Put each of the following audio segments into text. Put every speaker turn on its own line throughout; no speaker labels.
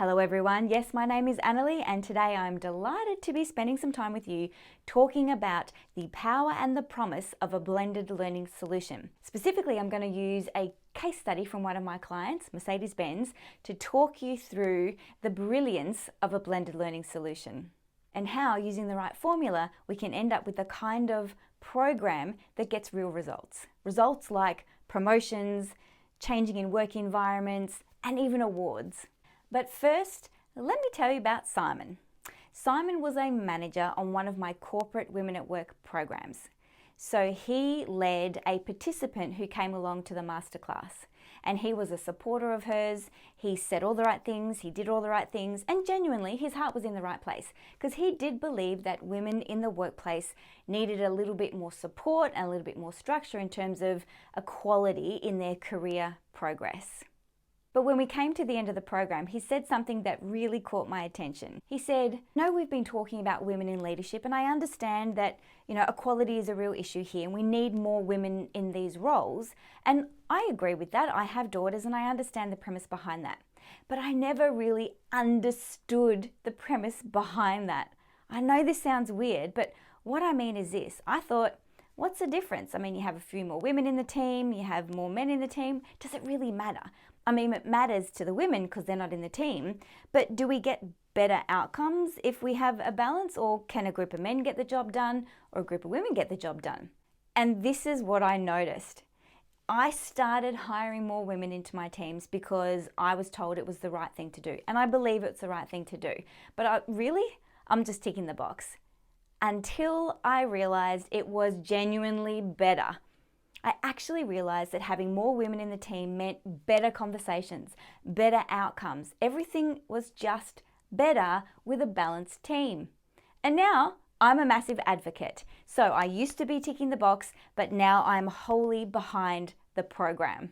Hello everyone, yes, my name is Anneli and today I'm delighted to be spending some time with you talking about the power and the promise of a blended learning solution. Specifically, I'm going to use a case study from one of my clients, Mercedes-Benz, to talk you through the brilliance of a blended learning solution and how, using the right formula, we can end up with the kind of program that gets real results. Results like promotions, changing in work environments, and even awards. But first, let me tell you about Simon. Simon was a manager on one of my corporate Women at Work programs. So he led a participant who came along to the masterclass, and he was a supporter of hers. He said all the right things, he did all the right things, and genuinely his heart was in the right place because he did believe that women in the workplace needed a little bit more support and a little bit more structure in terms of equality in their career progress. But when we came to the end of the program, he said something that really caught my attention. He said, "No, we've been talking about women in leadership, and I understand that, equality is a real issue here, and we need more women in these roles. And I agree with that. I have daughters, and I understand the premise behind that. But I never really understood the premise behind that. I know this sounds weird, but what I mean is this. I thought, what's the difference? I mean, you have a few more women in the team, you have more men in the team. Does it really matter? I mean, it matters to the women because they're not in the team, but do we get better outcomes if we have a balance, or can a group of men get the job done or a group of women get the job done?" And this is what I noticed. I started hiring more women into my teams because I was told it was the right thing to do, and I believe it's the right thing to do. But I'm just ticking the box until I realized it was genuinely better. I actually realized that having more women in the team meant better conversations, better outcomes. Everything was just better with a balanced team. And now I'm a massive advocate. So I used to be ticking the box, but now I'm wholly behind the program.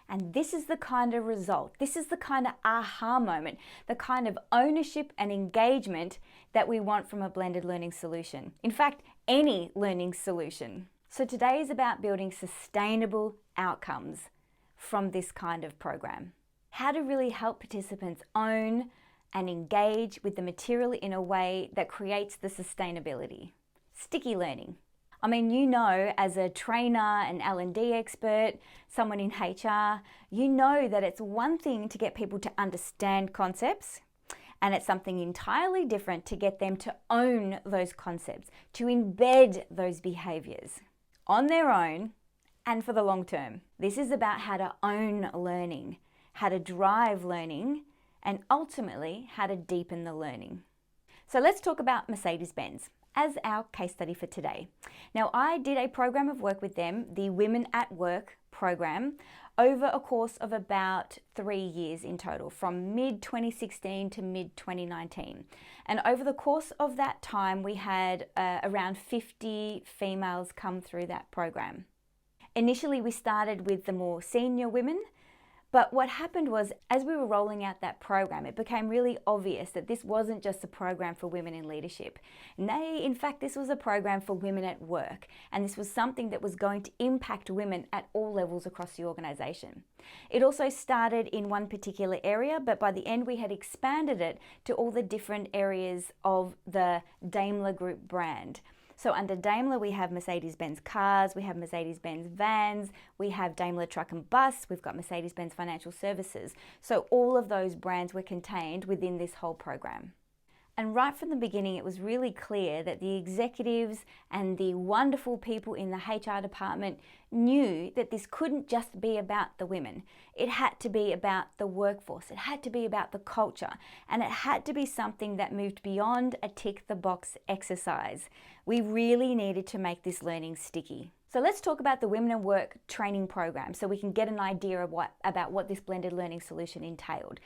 And this is the kind of result, this is the kind of aha moment, the kind of ownership and engagement that we want from a blended learning solution. In fact, any learning solution. So today is about building sustainable outcomes from this kind of program. How to really help participants own and engage with the material in a way that creates the sustainability. Sticky learning. I mean, as a trainer, an L&D expert, someone in HR, you know that it's one thing to get people to understand concepts, and it's something entirely different to get them to own those concepts, to embed those behaviors on their own and for the long term. This is about how to own learning, how to drive learning, and ultimately how to deepen the learning. So let's talk about Mercedes-Benz as our case study for today. Now, I did a program of work with them, the Women at Work program, over a course of about 3 years in total, from mid-2016 to mid-2019. And over the course of that time, we had around 50 females come through that program. Initially, we started with the more senior women, but what happened was, as we were rolling out that program, it became really obvious that this wasn't just a program for women in leadership. Nay, in fact, this was a program for women at work, and this was something that was going to impact women at all levels across the organisation. It also started in one particular area, but by the end we had expanded it to all the different areas of the Daimler Group brand. So under Daimler, we have Mercedes-Benz cars, we have Mercedes-Benz vans, we have Daimler Truck and Bus, we've got Mercedes-Benz Financial Services. So all of those brands were contained within this whole program. And right from the beginning, it was really clear that the executives and the wonderful people in the HR department knew that this couldn't just be about the women. It had to be about the workforce. It had to be about the culture. And it had to be something that moved beyond a tick-the-box exercise. We really needed to make this learning sticky. So let's talk about the Women at Work training program so we can get an idea of about what this blended learning solution entailed.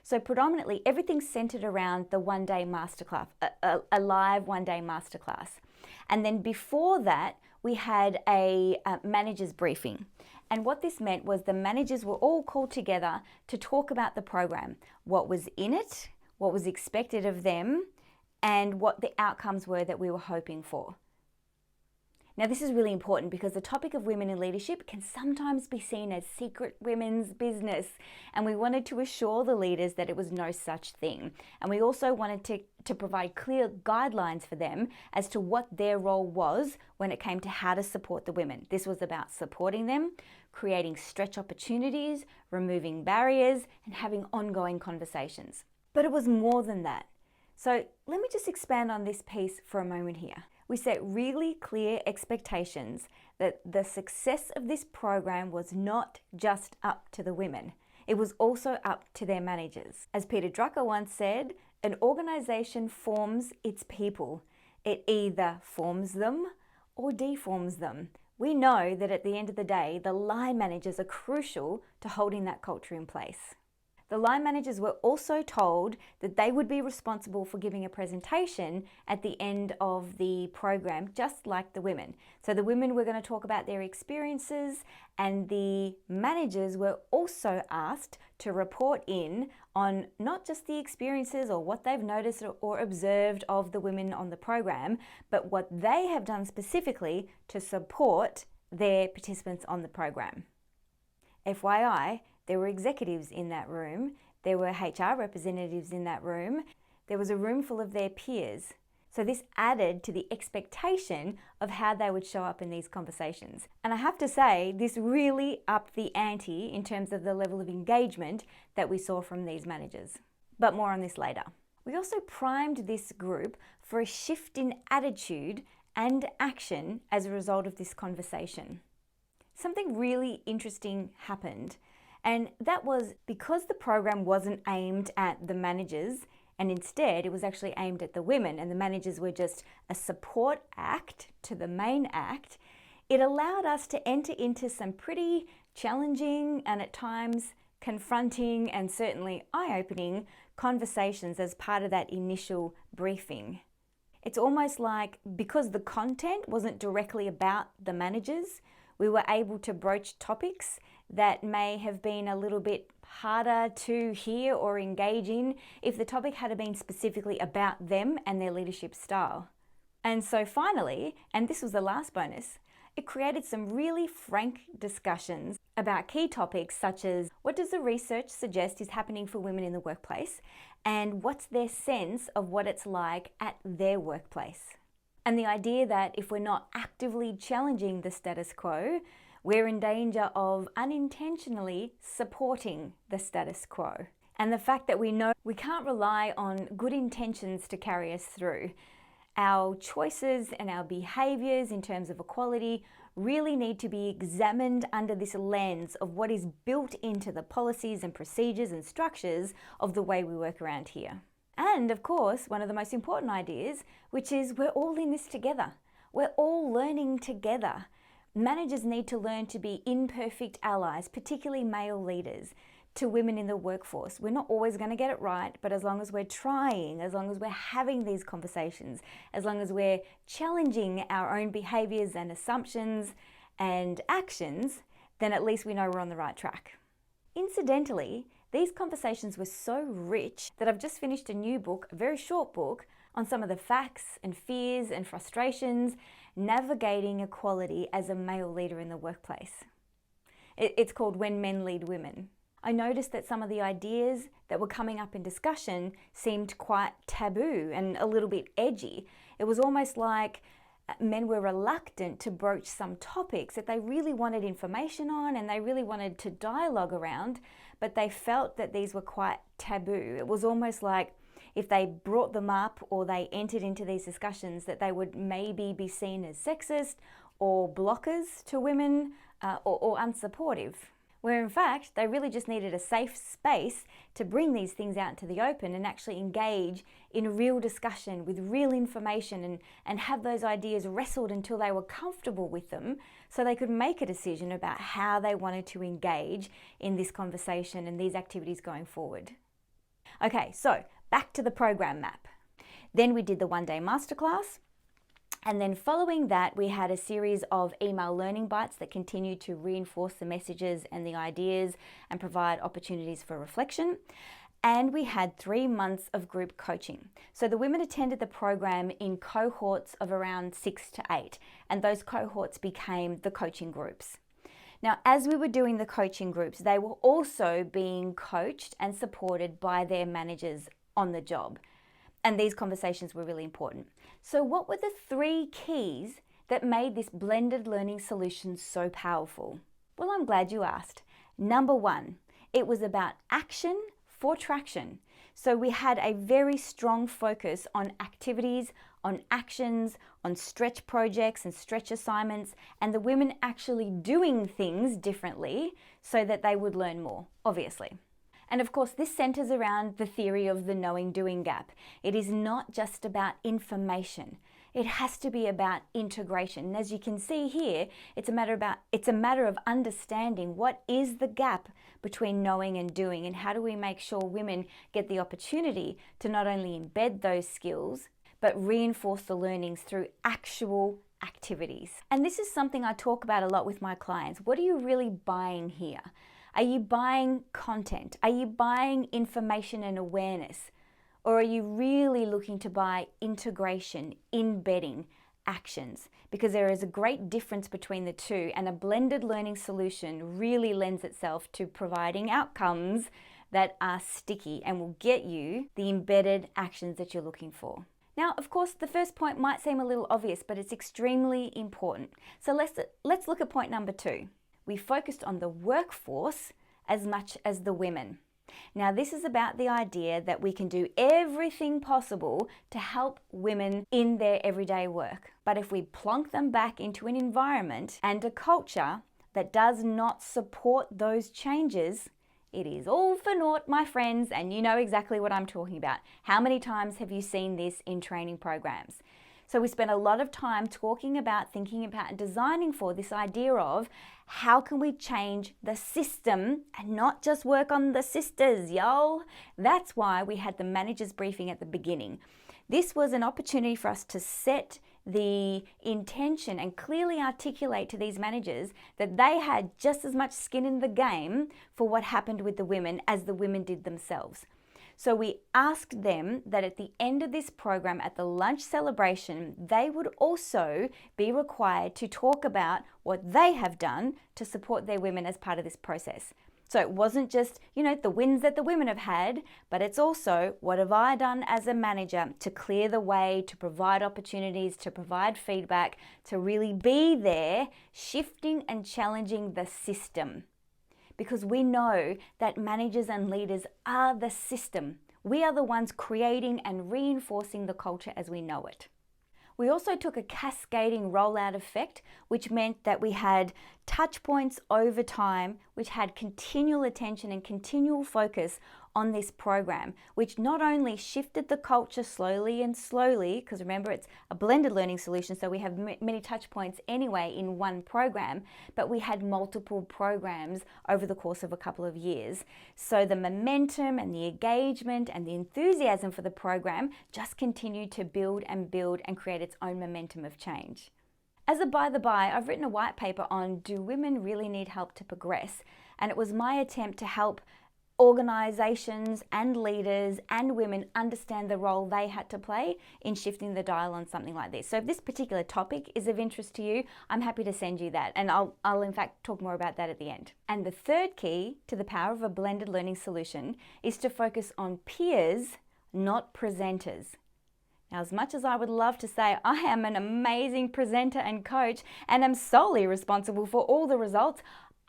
So predominantly everything's centered around the one-day masterclass, a live one-day masterclass. And then before that, we had a manager's briefing. And what this meant was the managers were all called together to talk about the program, what was in it, what was expected of them, and what the outcomes were that we were hoping for. Now, this is really important because the topic of women in leadership can sometimes be seen as secret women's business, and we wanted to assure the leaders that it was no such thing. And we also wanted to provide clear guidelines for them as to what their role was when it came to how to support the women. This was about supporting them, creating stretch opportunities, removing barriers, and having ongoing conversations. But it was more than that. So let me just expand on this piece for a moment here. We set really clear expectations that the success of this program was not just up to the women. It was also up to their managers. As Peter Drucker once said, an organization forms its people. It either forms them or deforms them. We know that at the end of the day, the line managers are crucial to holding that culture in place. The line managers were also told that they would be responsible for giving a presentation at the end of the program, just like the women. So the women were going to talk about their experiences, and the managers were also asked to report in on not just the experiences or what they've noticed or observed of the women on the program, but what they have done specifically to support their participants on the program. FYI, there were executives in that room, there were HR representatives in that room, there was a room full of their peers. So this added to the expectation of how they would show up in these conversations. And I have to say, this really upped the ante in terms of the level of engagement that we saw from these managers. But more on this later. We also primed this group for a shift in attitude and action as a result of this conversation. Something really interesting happened. And that was because the program wasn't aimed at the managers, and instead it was actually aimed at the women, and the managers were just a support act to the main act. It allowed us to enter into some pretty challenging and at times confronting and certainly eye-opening conversations as part of that initial briefing. It's almost like because the content wasn't directly about the managers, we were able to broach topics that may have been a little bit harder to hear or engage in if the topic had been specifically about them and their leadership style. And so finally, and this was the last bonus, it created some really frank discussions about key topics such as what does the research suggest is happening for women in the workplace, and what's their sense of what it's like at their workplace. And the idea that if we're not actively challenging the status quo, we're in danger of unintentionally supporting the status quo. And the fact that we know we can't rely on good intentions to carry us through. Our choices and our behaviours in terms of equality really need to be examined under this lens of what is built into the policies and procedures and structures of the way we work around here. And of course, one of the most important ideas, which is we're all in this together. We're all learning together. Managers need to learn to be imperfect allies, particularly male leaders, to women in the workforce. We're not always going to get it right, but as long as we're trying, as long as we're having these conversations, as long as we're challenging our own behaviours and assumptions and actions, then at least we know we're on the right track. Incidentally, these conversations were so rich that I've just finished a new book, a very short book, on some of the facts and fears and frustrations navigating equality as a male leader in the workplace. It's called When Men Lead Women. I noticed that some of the ideas that were coming up in discussion seemed quite taboo and a little bit edgy. It was almost like men were reluctant to broach some topics that they really wanted information on and they really wanted to dialogue around, but they felt that these were quite taboo. It was almost like if they brought them up or they entered into these discussions that they would maybe be seen as sexist or blockers to women or unsupportive. Where in fact, they really just needed a safe space to bring these things out into the open and actually engage in a real discussion with real information and have those ideas wrestled until they were comfortable with them so they could make a decision about how they wanted to engage in this conversation and these activities going forward. Okay, so back to the program map. Then we did the one-day masterclass. And then following that, we had a series of email learning bites that continued to reinforce the messages and the ideas and provide opportunities for reflection. And we had 3 months of group coaching. So the women attended the program in cohorts of around 6 to 8, and those cohorts became the coaching groups. Now, as we were doing the coaching groups, they were also being coached and supported by their managers on the job. And these conversations were really important. So what were the 3 keys that made this blended learning solution so powerful? Well, I'm glad you asked. Number 1, it was about action for traction. So we had a very strong focus on activities, on actions, on stretch projects and stretch assignments, and the women actually doing things differently so that they would learn more, obviously. And of course, this centers around the theory of the knowing-doing gap. It is not just about information. It has to be about integration. And as you can see here, it's a matter of understanding what is the gap between knowing and doing, and how do we make sure women get the opportunity to not only embed those skills, but reinforce the learnings through actual activities. And this is something I talk about a lot with my clients. What are you really buying here? Are you buying content? Are you buying information and awareness? Or are you really looking to buy integration, embedding, actions? Because there is a great difference between the two, and a blended learning solution really lends itself to providing outcomes that are sticky and will get you the embedded actions that you're looking for. Now, of course, the first point might seem a little obvious, but it's extremely important. So let's look at point number 2. We focused on the workforce as much as the women. Now, this is about the idea that we can do everything possible to help women in their everyday work. But if we plonk them back into an environment and a culture that does not support those changes, it is all for naught, my friends, and you know exactly what I'm talking about. How many times have you seen this in training programs? So we spent a lot of time talking about, thinking about, and designing for this idea of how can we change the system and not just work on the sisters, y'all. That's why we had the managers briefing at the beginning. This was an opportunity for us to set the intention and clearly articulate to these managers that they had just as much skin in the game for what happened with the women as the women did themselves. So we asked them that at the end of this program, at the lunch celebration, they would also be required to talk about what they have done to support their women as part of this process. So it wasn't just, the wins that the women have had, but it's also what have I done as a manager to clear the way, to provide opportunities, to provide feedback, to really be there, shifting and challenging the system. Because we know that managers and leaders are the system. We are the ones creating and reinforcing the culture as we know it. We also took a cascading rollout effect, which meant that we had touch points over time, which had continual attention and continual focus on this program, which not only shifted the culture slowly, because remember it's a blended learning solution, so we have many touch points anyway in one program, but we had multiple programs over the course of a couple of years. So the momentum and the engagement and the enthusiasm for the program just continued to build and create its own momentum of change. As a by the by, I've written a white paper on do women really need help to progress? And it was my attempt to help organizations and leaders and women understand the role they had to play in shifting the dial on something like this. So if this particular topic is of interest to you, I'm happy to send you that, and I'll in fact talk more about that at the end. And the third key to the power of a blended learning solution is to focus on peers, not presenters. Now, as much as I would love to say I am an amazing presenter and coach and am solely responsible for all the results,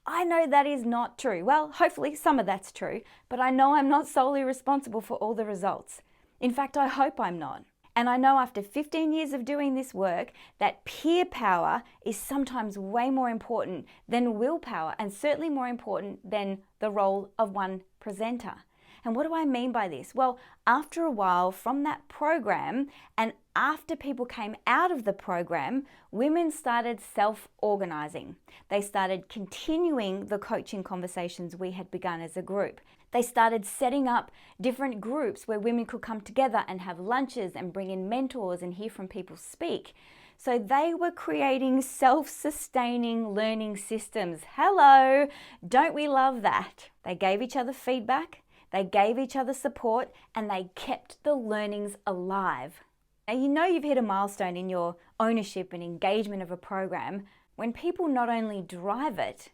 I know that is not true. Well, hopefully some of that's true, but I know I'm not solely responsible for all the results. In fact, I hope I'm not. And I know after 15 years of doing this work that peer power is sometimes way more important than willpower, and certainly more important than the role of one presenter. And what do I mean by this? Well, after a while from that program, and after people came out of the program, women started self-organizing. They started continuing the coaching conversations we had begun as a group. They started setting up different groups where women could come together and have lunches and bring in mentors and hear from people speak. So they were creating self-sustaining learning systems. Hello, don't we love that? They gave each other feedback. They gave each other support and they kept the learnings alive. Now, you know you've hit a milestone in your ownership and engagement of a program when people not only drive it,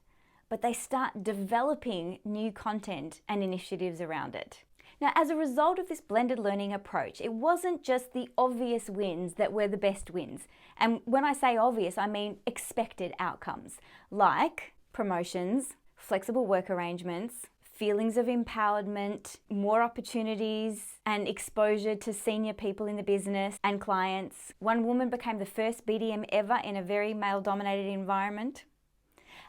but they start developing new content and initiatives around it. Now, as a result of this blended learning approach, it wasn't just the obvious wins that were the best wins. And when I say obvious, I mean expected outcomes, like promotions, flexible work arrangements, feelings of empowerment, more opportunities, and exposure to senior people in the business and clients. One woman became the first BDM ever in a very male-dominated environment.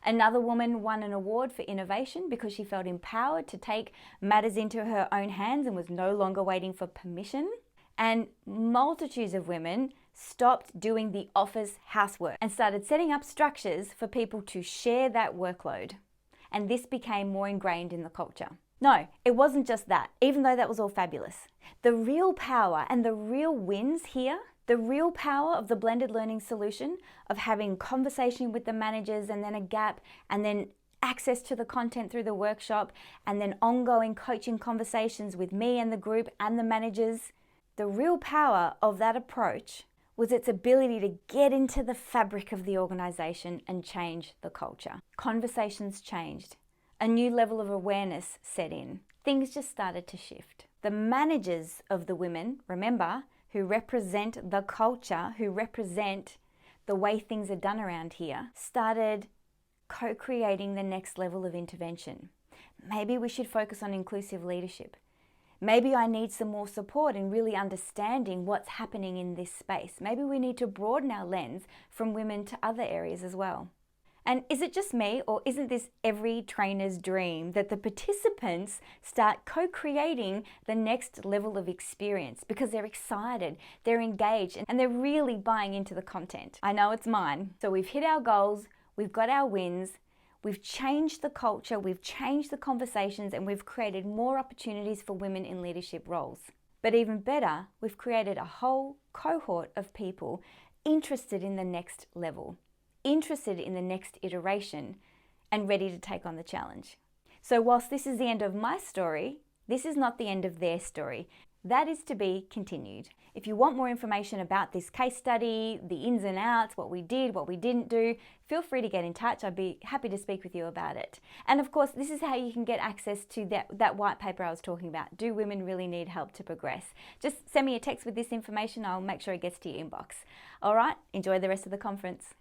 Another woman won an award for innovation because she felt empowered to take matters into her own hands and was no longer waiting for permission. And multitudes of women stopped doing the office housework and started setting up structures for people to share that workload. And this became more ingrained in the culture. No, it wasn't just that, even though that was all fabulous. The real power and the real wins here, the real power of the blended learning solution, of having conversation with the managers and then a gap and then access to the content through the workshop and then ongoing coaching conversations with me and the group and the managers, the real power of that approach was its ability to get into the fabric of the organization and change the culture. Conversations changed. A new level of awareness set in. Things just started to shift. The managers of the women, remember, who represent the culture, who represent the way things are done around here, started co-creating the next level of intervention. Maybe we should focus on inclusive leadership. Maybe I need some more support in really understanding what's happening in this space. Maybe we need to broaden our lens from women to other areas as well. And is it just me, or isn't this every trainer's dream, that the participants start co-creating the next level of experience because they're excited, they're engaged, and they're really buying into the content? I know it's mine. So we've hit our goals, we've got our wins, we've changed the culture, we've changed the conversations, and we've created more opportunities for women in leadership roles. But even better, we've created a whole cohort of people interested in the next level, interested in the next iteration, and ready to take on the challenge. So whilst this is the end of my story, this is not the end of their story. That is to be continued. If you want more information about this case study, the ins and outs, what we did, what we didn't do, feel free to get in touch. I'd be happy to speak with you about it. And of course, this is how you can get access to that white paper I was talking about. Do women really need help to progress? Just send me a text with this information. I'll make sure it gets to your inbox. All right, enjoy the rest of the conference.